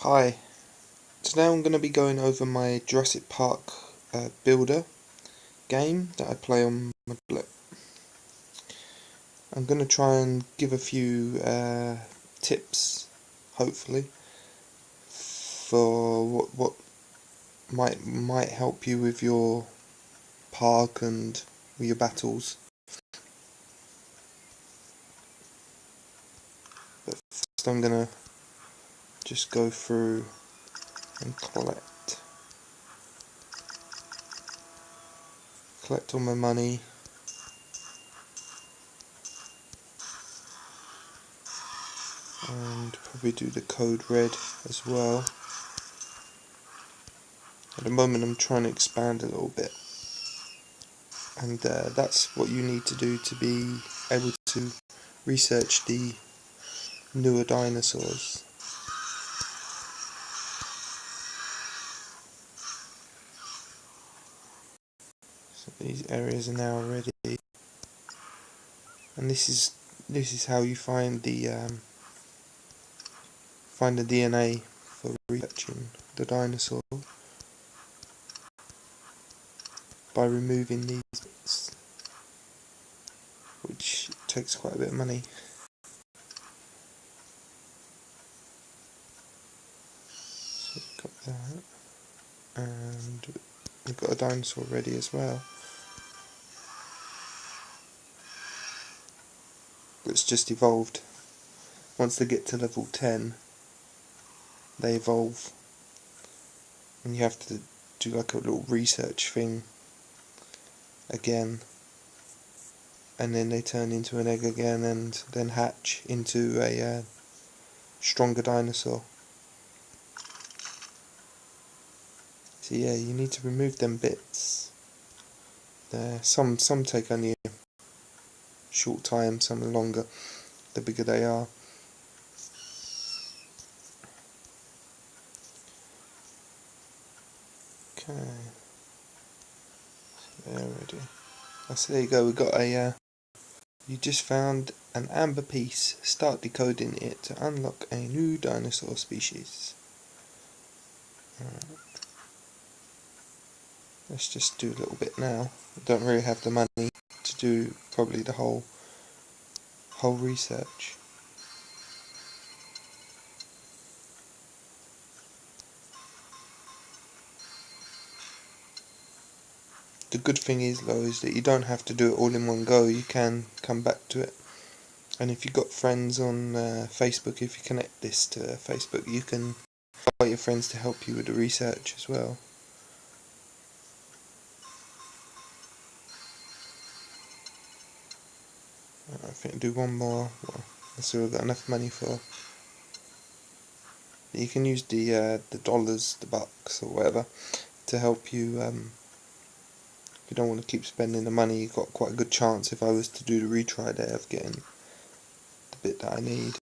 Hi, today I'm going to be going over my Jurassic Park builder game that I play on my tablet. I'm going to try and give a few tips, hopefully, for what might help you with your park and with your battles. But first I'm going to just go through and collect all my money. And probably do the code red as well. At the moment I'm trying to expand a little bit, and that's what you need to do to be able to research the newer dinosaurs. So these areas are now ready, and this is how you find the DNA for researching the dinosaur, by removing these bits, which takes quite a bit of money. So we've got that, and we've got a dinosaur ready as well. It's just evolved. Once they get to level 10, they evolve, and you have to do like a little research thing again, and then they turn into an egg again and then hatch into a stronger dinosaur. So yeah, you need to remove them bits there. Some take only a short time, some are longer the bigger they are. Okay, so they're ready. So there you go, we got a you just found an amber piece. Start decoding it to unlock a new dinosaur species. Alright. Let's just do a little bit now. I don't really have the money to do probably the whole research. The good thing is though is that you don't have to do it all in one go. You can come back to it. And if you've got friends on Facebook, if you connect this to Facebook, you can invite your friends to help you with the research as well. I think I'll do one more. Well, let's see what we've got enough money for. But you can use the dollars, the bucks, or whatever to help you. If you don't want to keep spending the money, you've got quite a good chance, if I was to do the retry there, of getting the bit that I need.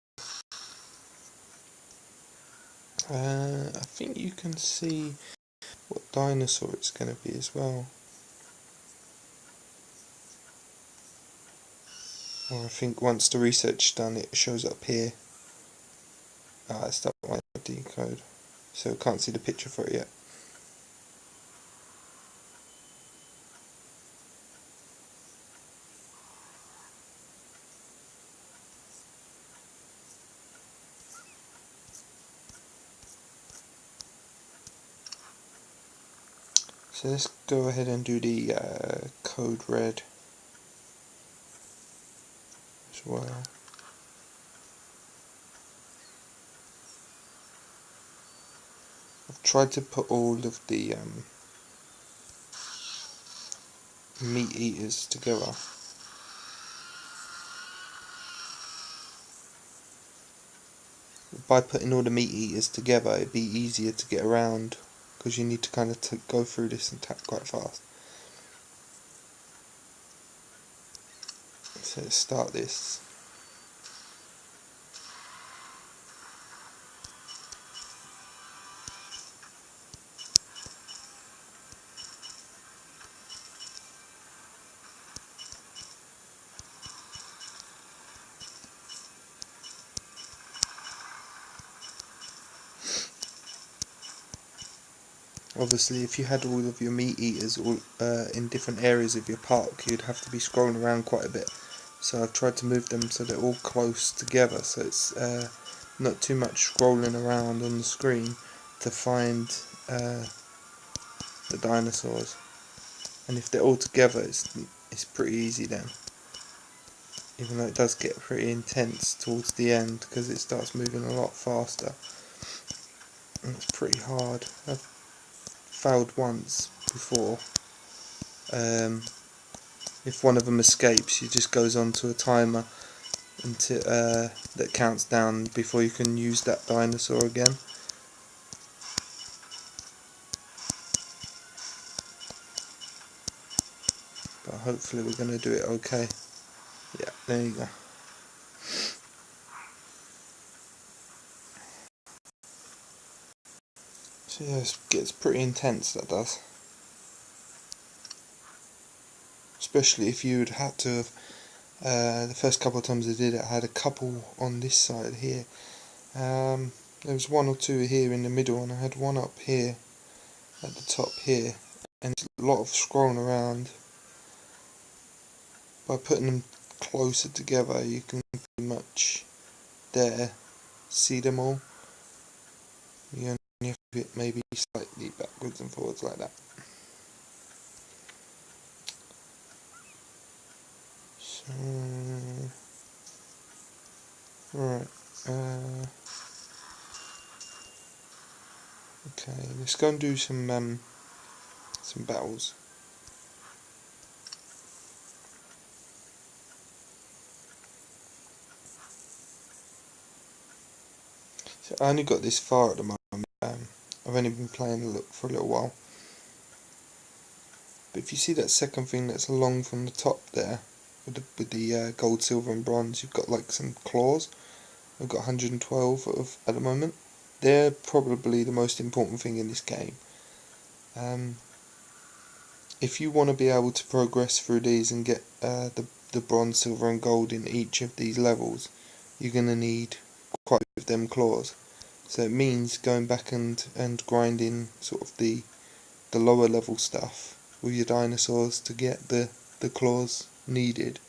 I think you can see what dinosaur it's going to be as well. Or I think once the research is done, it shows up here. It's that one decode, so I can't see the picture for it yet. So let's go ahead and do the code red as well. I've tried to put all of the meat eaters together. By putting all the meat eaters together, it'd be easier to get around, because you need to kind of go through this and tap quite fast. So let's start this. Obviously, if you had all of your meat eaters all in different areas of your park, you'd have to be scrolling around quite a bit. So I've tried to move them so they're all close together, so it's not too much scrolling around on the screen to find the dinosaurs. And if they're all together, it's pretty easy then. Even though it does get pretty intense towards the end because it starts moving a lot faster. And it's pretty hard. I've failed once before. If one of them escapes, he just goes on to a timer until that counts down before you can use that dinosaur again. But hopefully we're going to do it okay. Yeah, there you go. So yeah, it gets pretty intense, that does. Especially if you'd had to have, the first couple of times I did it, I had a couple on this side here. There was one or two here in the middle, and I had one up here at the top here, and it's a lot of scrolling around. By putting them closer together, you can pretty much there see them all. You only have to hit maybe slightly backwards and forwards like that. So, right. Okay, let's go and do some battles. So I only got this far at the moment. I've only been playing for a little while. But if you see that second thing that's along from the top there, with the gold, silver and bronze, you've got like some claws. I've got 112 at the moment. They're probably the most important thing in this game. If you want to be able to progress through these and get the bronze, silver and gold in each of these levels, you're going to need quite a few of them claws. So it means going back and grinding sort of the lower level stuff with your dinosaurs to get the claws needed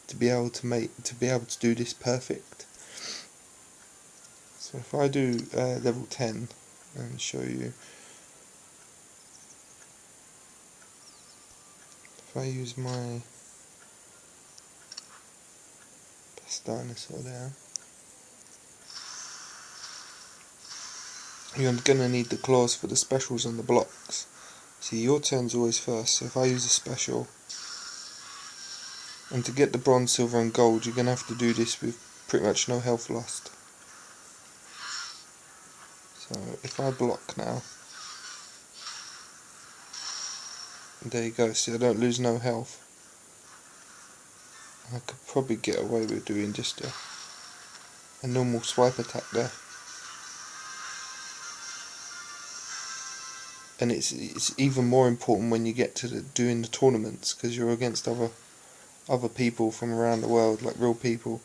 to be able to do this perfect. So if I do level 10 and show you, if I use my best dinosaur there, you're going to need the claws for the specials and the blocks. See, your turn's always first, so if I use a special, and to get the bronze, silver and gold, you're going to have to do this with pretty much no health lost. So if I block now, there you go, see I don't lose no health. I could probably get away with doing just a normal swipe attack there. And it's even more important when you get to doing the tournaments, because you're against other people from around the world, like real people.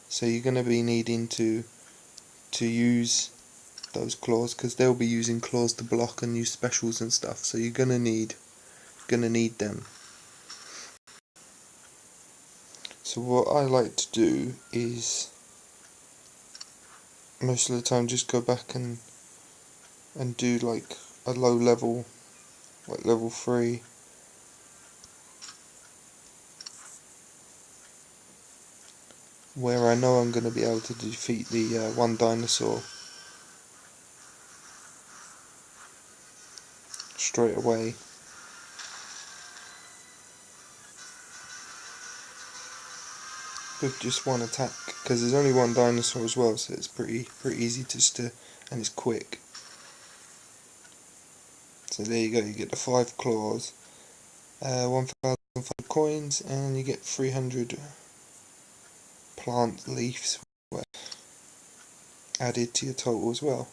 So you're going to be needing to use those claws, because they'll be using claws to block and use specials and stuff. So you're going to need them. So what I like to do is most of the time just go back and do like a low level, like level 3. Where I know I'm going to be able to defeat the one dinosaur straight away. With just one attack, because there's only one dinosaur as well, so it's pretty easy and it's quick. So there you go, you get the 5 claws, 1,005 coins, and you get 300 plant leaves added to your total as well.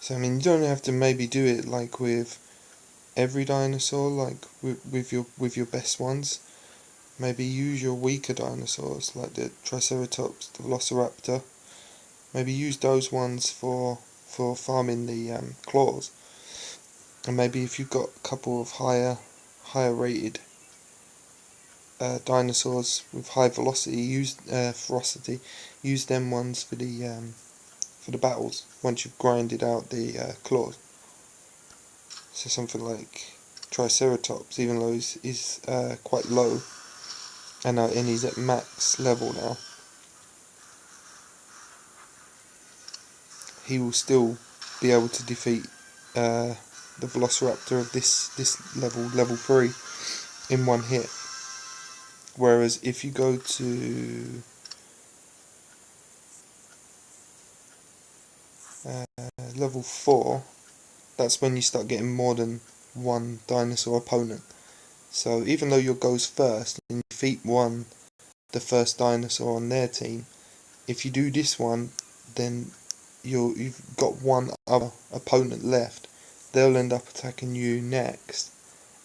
So I mean, you don't have to maybe do it like with every dinosaur, like with your best ones. Maybe use your weaker dinosaurs like the Triceratops, the Velociraptor. Maybe use those ones for farming the claws. And maybe if you've got a couple of higher rated dinosaurs with high ferocity, use them ones for the battles once you've grinded out the claws. So something like Triceratops, even though he's quite low, and he's at max level now, he will still be able to defeat the Velociraptor of this level 3 in one hit. Whereas if you go to level 4, that's when you start getting more than one dinosaur opponent. So even though your goes first and you defeat the first dinosaur on their team, if you do this one, then you've got one other opponent left. They'll end up attacking you next,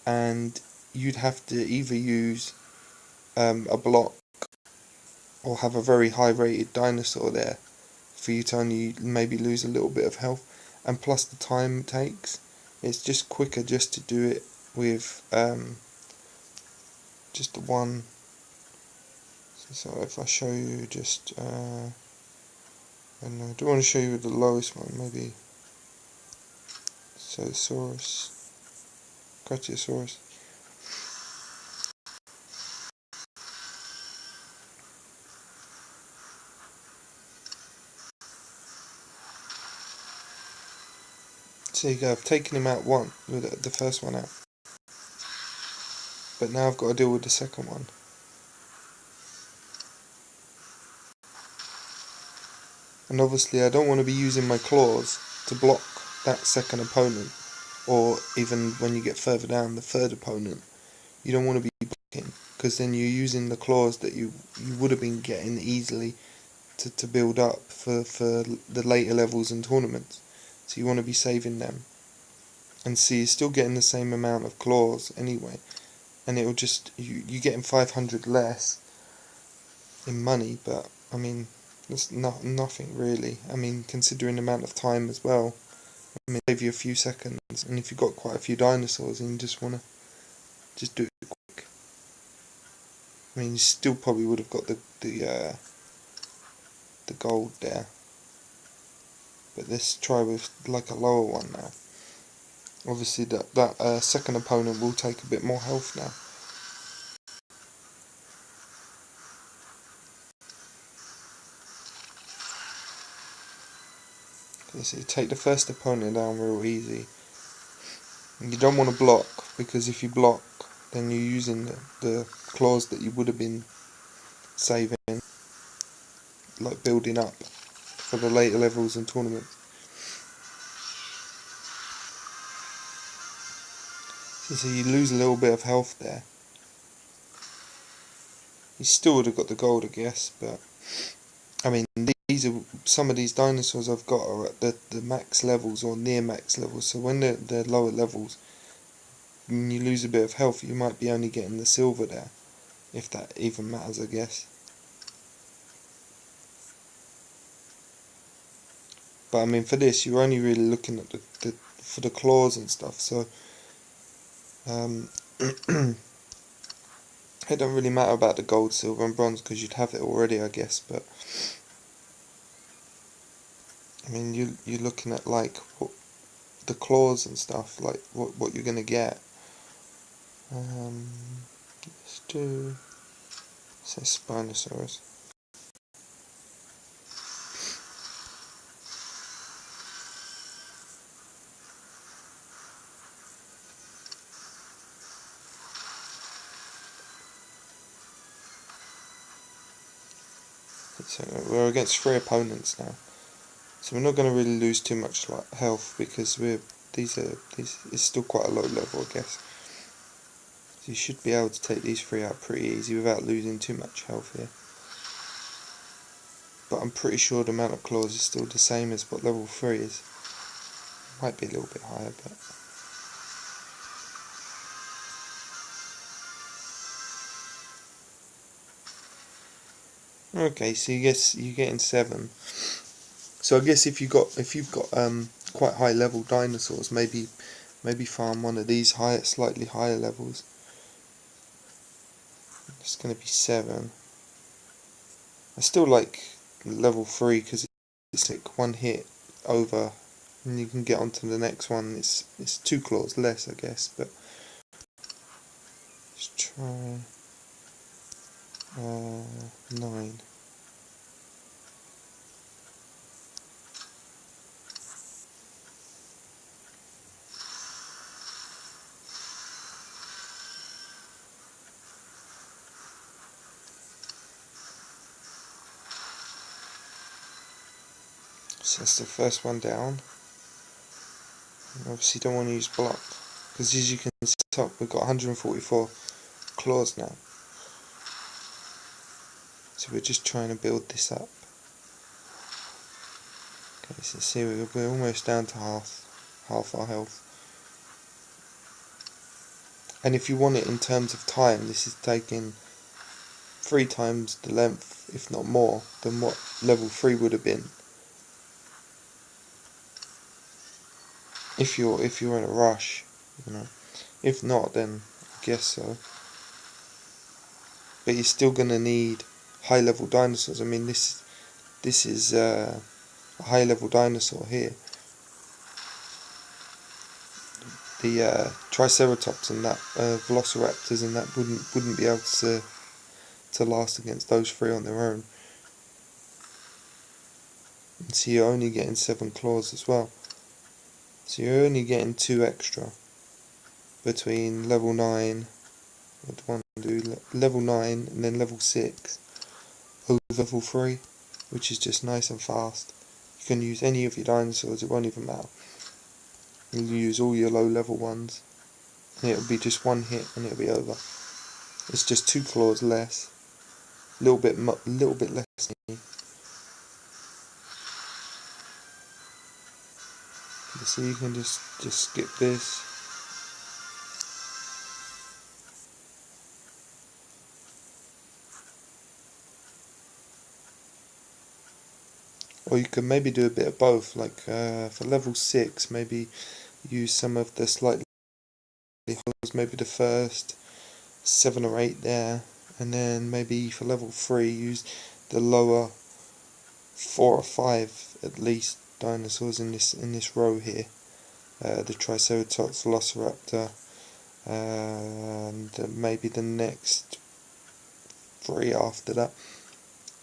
and you'd have to either use a block or have a very high rated dinosaur there for you to only maybe lose a little bit of health. And plus the time it takes, it's just quicker just to do it with just the one. So if I show you just and I do want to show you the lowest one, maybe Crataeosaurus. So you go, I've taken him out with the first one out, but now I've got to deal with the second one. And obviously I don't want to be using my claws to block that second opponent, or even when you get further down, the third opponent. You don't want to be blocking, because then you're using the claws that you would have been getting easily to build up for the later levels and tournaments. So you want to be saving them. And see, you're still getting the same amount of claws anyway, and it'll just you're getting 500 less in money, but I mean that's nothing really. I mean, considering the amount of time as well, I mean, save you a few seconds. And if you've got quite a few dinosaurs and you just want to just do it quick, I mean, you still probably would have got the gold there, but let's try with like a lower one now. Obviously that second opponent will take a bit more health now. So you take the first opponent down real easy. And you don't want to block, because if you block, then you're using the claws that you would have been saving, like building up for the later levels and tournaments. So you lose a little bit of health there. You still would have got the gold, I guess, but I mean, some of these dinosaurs I've got are at the max levels or near max levels. So when they're lower levels, when you lose a bit of health, you might be only getting the silver there, if that even matters, I guess. But I mean, for this, you're only really looking at for the claws and stuff. So it don't really matter about the gold, silver, and bronze, because you'd have it already, I guess. But I mean, you're looking at like the claws and stuff, like what you're gonna get. Let's do say Spinosaurus. So we're against 3 opponents now, so we're not going to really lose too much health, because these is still quite a low level, I guess. So you should be able to take these 3 out pretty easy without losing too much health here. But I'm pretty sure the amount of claws is still the same as what level 3 is. Might be a little bit higher, but Okay, so you're getting 7. So I guess if you've got quite high level dinosaurs, maybe farm one of these slightly higher levels. It's going to be 7. I still like level 3 because it's like one hit over, and you can get onto the next one. It's 2 claws less, I guess. But let's try 9. So that's the first one down. Obviously don't want to use block, because as you can see top, we've got 144 claws now. So we're just trying to build this up. Okay, so see we're almost down to half our health. And if you want it in terms of time, this is taking 3 times the length, if not more, than what level 3 would have been. If you're in a rush, you know. If not, then I guess so. But you're still gonna need high level dinosaurs. I mean, this is a high level dinosaur here. The Triceratops and that Velociraptors and that wouldn't be able to last against those 3 on their own. And so you're only getting 7 claws as well. So you're only getting 2 extra between level 9. What do I want to do? Level 9 and then level 6 over level 3, which is just nice and fast. You can use any of your dinosaurs, it won't even matter. You'll use all your low level ones, and it'll be just 1 hit and it'll be over. It's just 2 claws less, a little bit less. So you can just skip this. Or you can maybe do a bit of both, like for level 6 maybe use some of the slightly maybe the first 7 or 8 there, and then maybe for level 3 use the lower 4 or 5 at least dinosaurs in this row here. The Triceratops, Velociraptor, and maybe the next 3 after that.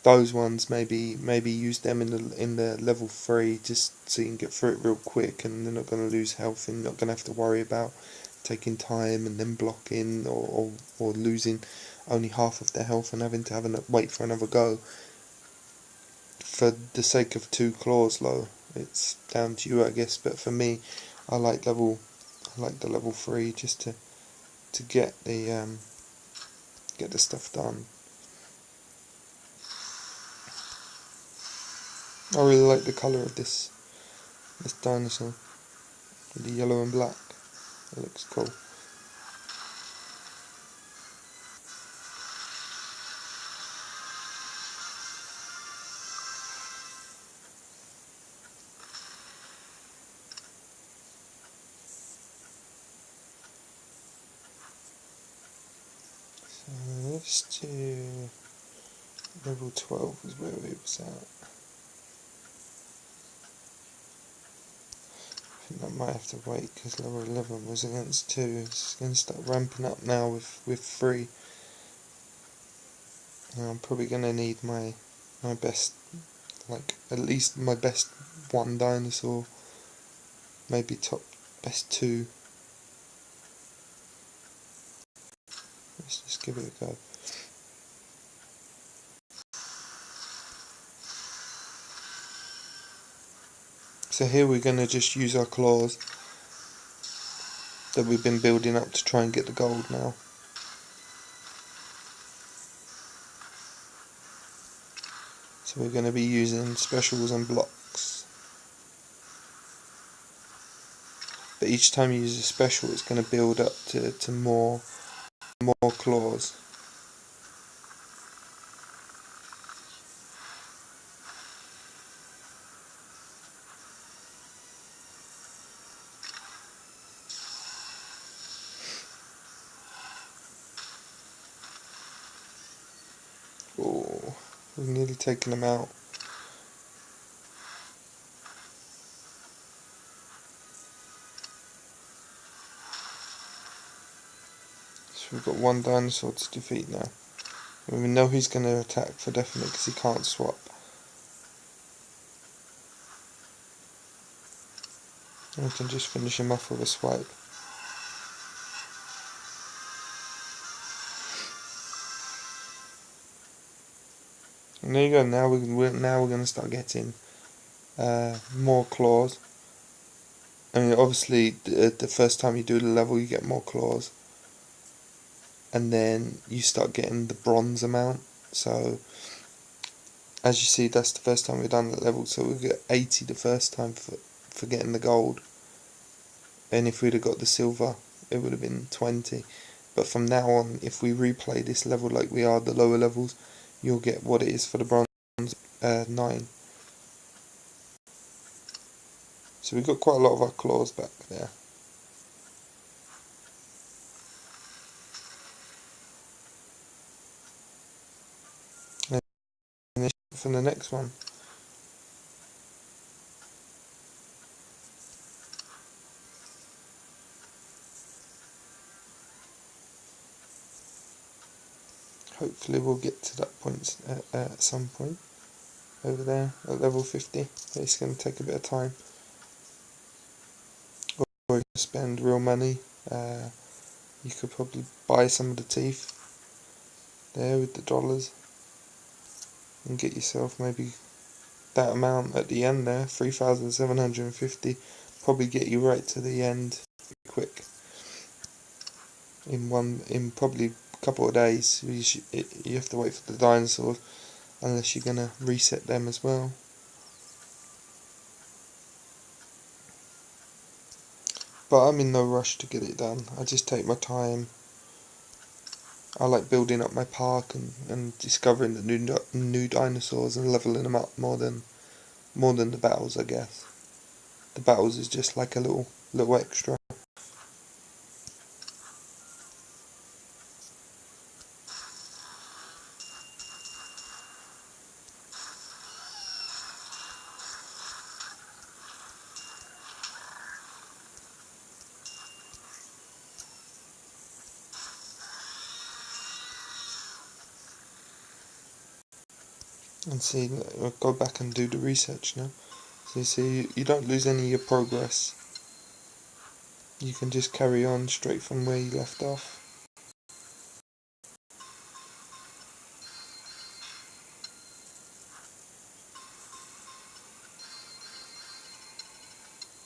Those ones maybe use them in the level 3 just so you can get through it real quick, and they're not going to lose health, and you're not going to have to worry about taking time and then blocking or losing only half of their health and having to wait for another go. For the sake of 2 claws though, it's down to you I guess, but for me I like the level 3 just to get the stuff done. I really like the colour of this dinosaur, the yellow and black. It looks cool. So let's do level 12 is where we was at. I think that might have to wait because level 11 was against 2. It's going to start ramping up now with 3. And I'm probably going to need my best, like at least my best 1 dinosaur, maybe top best 2. Let's just give it a go. So here we're going to just use our claws that we've been building up to try and get the gold now. So we're going to be using specials and blocks. But each time you use a special it's going to build up to more claws. Oh, we've nearly taken them out. So we've got one dinosaur to defeat now. And we know he's going to attack for definite because he can't swap. And we can just finish him off with a swipe. And there you go. Now we're going to start getting more claws. I mean, obviously, the first time you do the level, you get more claws, and then you start getting the bronze amount. So, as you see, that's the first time we've done that level. So we get 80 the first time for getting the gold, and if we'd have got the silver, it would have been 20. But from now on, if we replay this level like we are the lower levels, you'll get what it is for the bronze, 9. So we got quite a lot of our claws back there. And for the next one. Hopefully we'll get to that point at some point. Over there at level 50. It's going to take a bit of time. Or spend real money. You could probably buy some of the teeth there with the dollars and get yourself maybe that amount at the end there, 3,750. Probably get you right to the end quick. In probably a couple of days. You have to wait for the dinosaurs unless you're going to reset them as well. But I'm in no rush to get it done. I just take my time. I like building up my park and discovering the new dinosaurs and leveling them up more than the battles, I guess. The battles is just like a little extra. And see, I'll go back and do the research now. So you see, you don't lose any of your progress. You can just carry on straight from where you left off.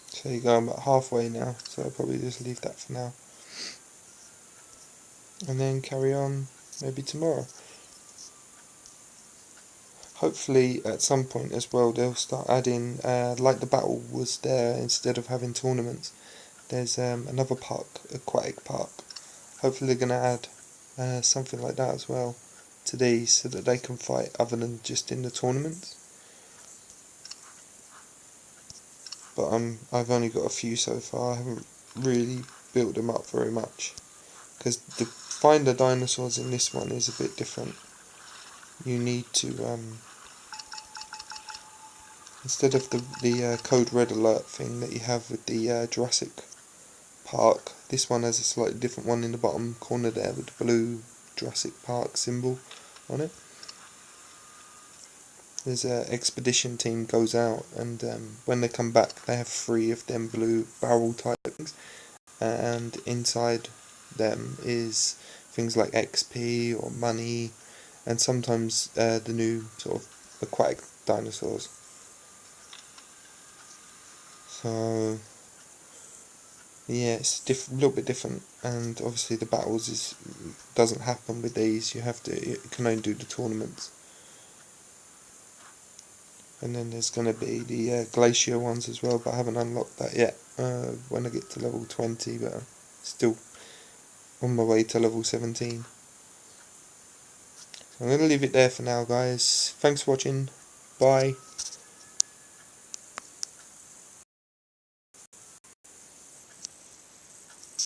So you go about halfway now, so I'll probably just leave that for now. And then carry on maybe tomorrow. Hopefully at some point as well they'll start adding, like the battle was there, instead of having tournaments, there's another park, aquatic park. Hopefully they're going to add something like that as well to these so that they can fight other than just in the tournaments. But I've only got a few so far, I haven't really built them up very much. Because to find the dinosaurs in this one is a bit different. You need to, instead of the code red alert thing that you have with the Jurassic Park, this one has a slightly different one in the bottom corner there with the blue Jurassic Park symbol on it. There's an expedition team goes out, and when they come back they have 3 of them blue barrel type things, and inside them is things like XP or money, and sometimes the new sort of aquatic dinosaurs. So yeah, it's a little bit different, and obviously the battles doesn't happen with these. You can only do the tournaments. And then there's going to be the glacier ones as well, but I haven't unlocked that yet. When I get to level 20, but I'm still on my way to level 17. So I'm going to leave it there for now, guys. Thanks for watching. Bye.